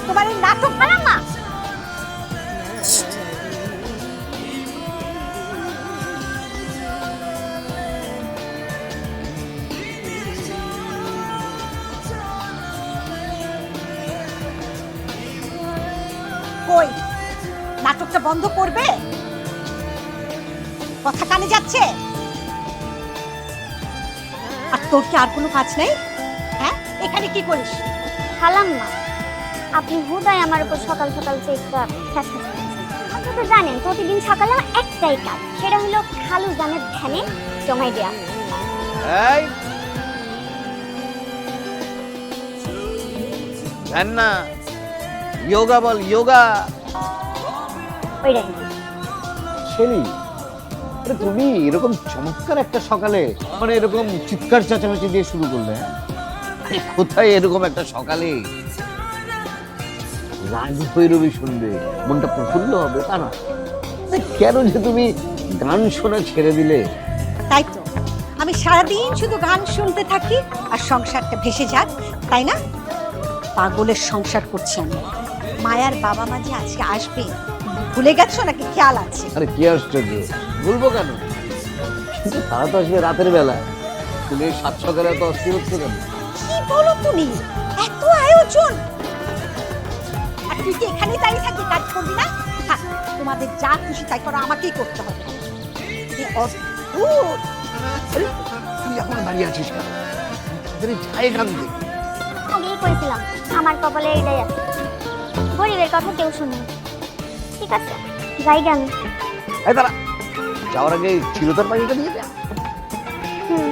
তোমার এই নাটক খালাম্মা কই নাটকটা বন্ধ করবে? কথা কানে যাচ্ছে? আর তোর কি আর কোনো কাজ নেই? হ্যাঁ, এখানে কি করিস? খালাম্মা আপনি হুদায় আমার উপর সকাল সকাল যে একটা ফ্যাসফ্যাস করছেন। আপনি তো জানেন প্রতিদিন সকালে আমার একটাই কাজ, সেটা হলো খালু জানের ধ্যানে জমাই দেয়া। এই ধ্যান না, যোগা বল, যোগা। ওই দেখেন শেলি, তুমি এরকম চমৎকার একটা সকালে মানে এরকম চিৎকার চেঁচামেচি দিয়ে শুরু করলে? আরে কোথায় এরকম একটা সকালে রাগ ভৈরবী শুনবে, মনটা প্রফুল্ল হবে, তা না? কেন যে তুমি গান শোনা ছেড়ে দিলে? তাই তো, আমি সারাদিন শুধু গান শুনতে থাকি আর সংসারটা ভেসে যাক, তাই না? পাগলের সংসার করছি আমি। মায়ার বাবা মা যে আজকে আসবে, ভুলে গেছো নাকি খেয়াল আছে? আরে কি আশ্চর্য, বলবো কেন? কিন্তু তারা তো আসবে রাতের বেলা। তুমি সাত সকালে এত অস্থির হচ্ছে কেন? কি বলো তুমি? এত আয়োজন, আর তুই কি এখানেই দাঁড়িয়ে থাকবি, কাজ করবি না? থাক, তোমাদের যা খুশি তাই করো, আমাকেই করতে হবে। এ অদ্ভুত। আরে তুই এখন দাঁড়িয়ে আছিস কেন? তাড়াতাড়ি যাই এখান থেকে। আগেই করেছিলাম আমার কপালে এটাই আছে, গরিবের কথা কেউ শুনে। ঠিক আছে যাই গান। এই দাঁড়া, যাওয়ার আগে চিরতর পাখিটা দিয়ে দেয়া। হুম